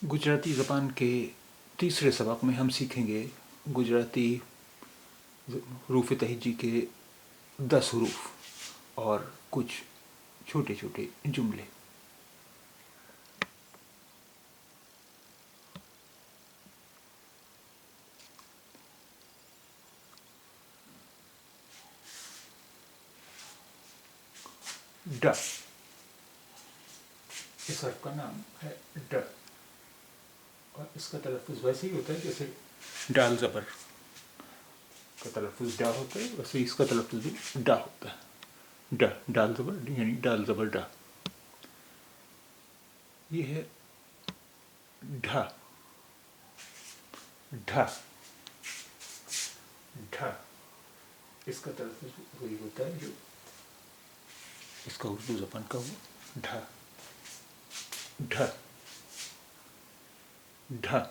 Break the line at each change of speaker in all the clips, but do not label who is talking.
गुजराती ज़बान के तीसरे सबक में हम सीखेंगे गुजराती रूफ़ तहजी के 10 हरूफ और कुछ छोटे छोटे जुमले। ड, इस हर्फ का नाम है ड और इसका तलफ़ुज़ वैसे ही होता है जैसे डाल ज़बर का तलफ़ुज़ डा होता है, वैसे ही इसका तलफ़ुज़ भी डा होता है। ड, डाल ज़बर यानी डाल ज़बर डा। ये है ढा, ढा, ढा। इसका तलफ़ुज़ वही होता है जो इसका उर्दू ज़बान का वो ढा, ढ, ढ।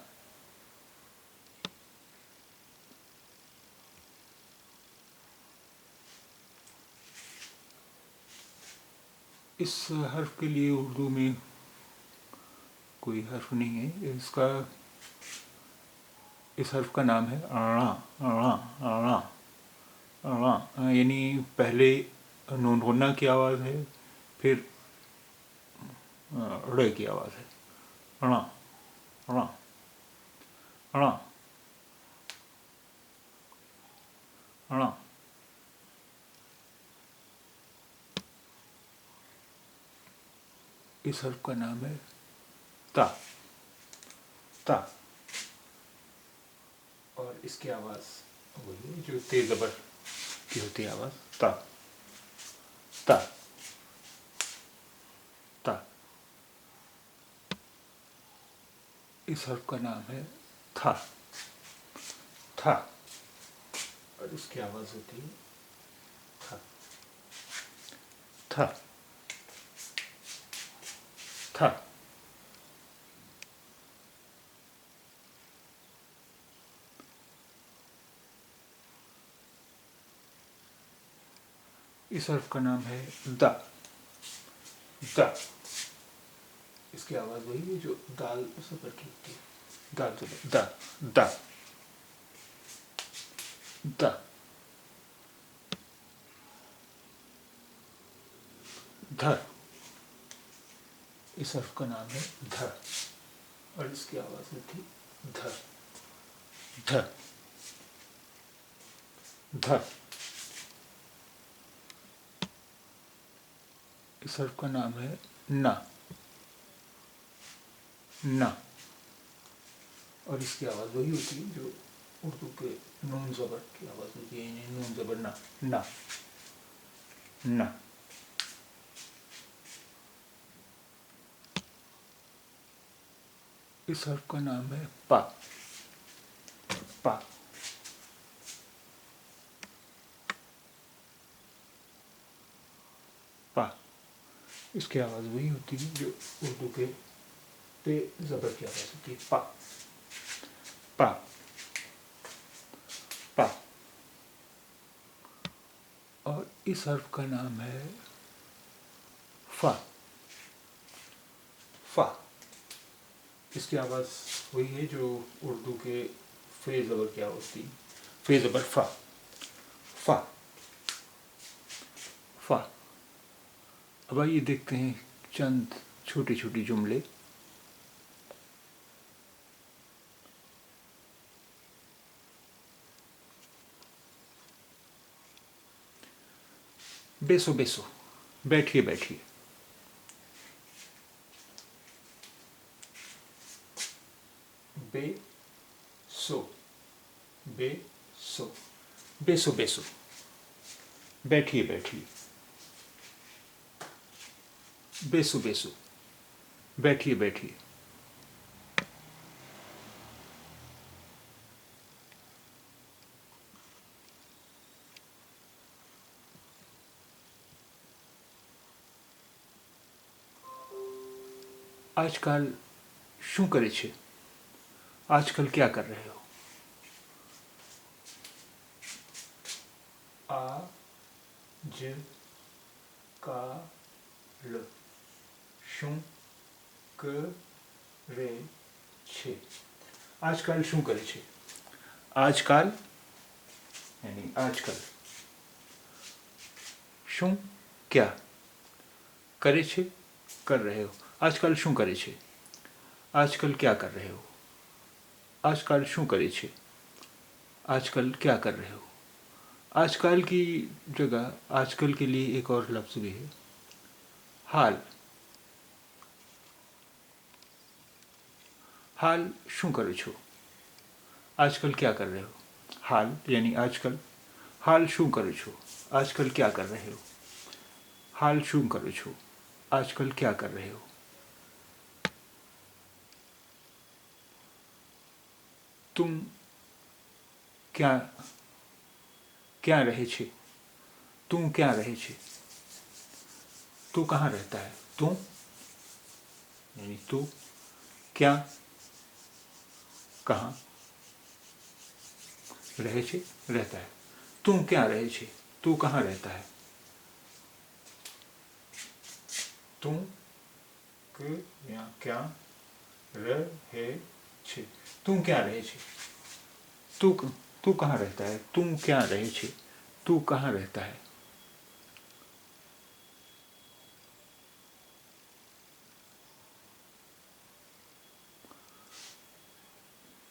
इस हर्फ के लिए उर्दू में कोई हर्फ नहीं है। इस हर्फ का नाम है रा, रा, रा, रा, यानी पहले नून गुन्ना की आवाज़ है, फिर ड़ की आवाज़ है। रा, रा, रा, रा। इस हर्फ का नाम है ता, ता। और इसकी आवाज़ वही है जो तेज ज़बर की होती है आवाज़, ता, ता, ता। इस हर्फ का नाम है था, था। और इसकी आवाज़ होती है था, था, था। इस हर्फ का नाम है दा, दा। इसकी आवाज़ वही है जो दाल ज़बर की होती है, दाल ज़बर दा, दा, दा। ध, इस हर्फ का नाम है ध और इसकी आवाज़ होती ध, ध, ध। इस हर्फ का नाम है ना, ना। और इसकी आवाज़ वही होती है जो उर्दू के नून ज़बर की आवाज़ होती है, यानी नून ज़बर ना, ना, ना। इस हर्फ का नाम है पा, पा, पा। इसकी आवाज़ वही होती है जो उर्दू के पे ज़बर की आवाज़ होती है, पा, पा, पा। और इस हर्फ का नाम है फा, फा। इसकी आवाज़ वही है जो उर्दू के फे ज़बर की आवाज़ होती है, फे ज़बर फा, फा, फा। अब आइए देखते हैं चंद छोटे छोटे जुमले। बेसो बेसो, बैठिए बैठिए। बेसो, बेसो, बेसो बेसो, बैठिए बैठिए। बेसो बेसो, बैठिए बैठिए। आजकल शू करे छे, आजकल क्या कर रहे हो। आ ज का ल, शू करे છે. આજકાલ શું કરે છે? આજકાલ यानी आजकल. શું क्या करे છે कर रहे हो. આજકાલ શું કરે છે? आजकल क्या कर रहे हो. आजकल શું करे છે? आजकल क्या कर रहे हो. आजकल की जगह आजकल के लिए एक और लफ्ज़ भी है हाल. हाल શું કરો છો? आजकल क्या कर रहे हो. हाल यानी आजकल. हाल શું કરો છો? आजकल क्या कर रहे हो. हाल શું કરો છો? आजकल क्या कर रहे हो. तुम क्या क्या रहे छे. तुम क्या रहे छे. तू कहाँ रहता है. तुम यानी तू. क्या कहाँ रहे छे रहता है. तुम क्या रहे छे. तू कहाँ रहता है. तुम क्या रहे छे. तुम क्या रहे छे. तू कहाँ रहता है. तुम क्या रहे छे. तू कहाँ रहता है.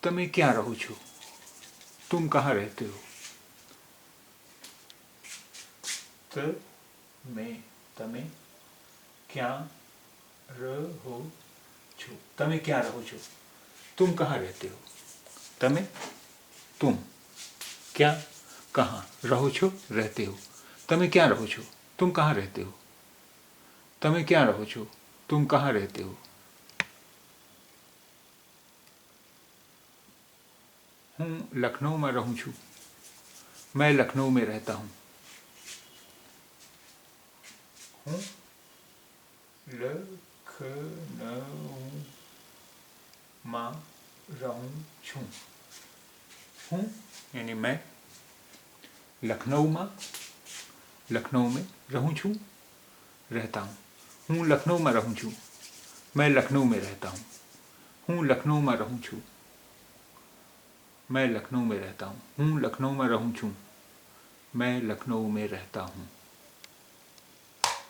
તમે ક્યાં રહો છો. तुम कहाँ रहते हो. તમે ક્યાં રહો છો. તમે ક્યાં રહો છો. तुम कहाँ रहते हो. તમે तुम क्या कहाँ रहो છો रहते हो. તમે ક્યાં રહો છો. तुम कहाँ रहते हो. તમે ક્યાં રહો છો. तुम कहाँ रहते हो. હું લખનઉમાં રહું છું. मैं लखनऊ में रहता हूँ. હું લખનઉમાં રહું છું. હું यानी मैं लखनऊ में रहूँ छूँ रहता हूँ. હું लखनऊ में रहूँ छूँ. मैं लखनऊ में रहता हूँ. હું लखनऊ में रहूँ छूँ. मैं लखनऊ में रहता हूँ. હું लखनऊ में रहूँ छूँ. मैं लखनऊ में रहता हूँ.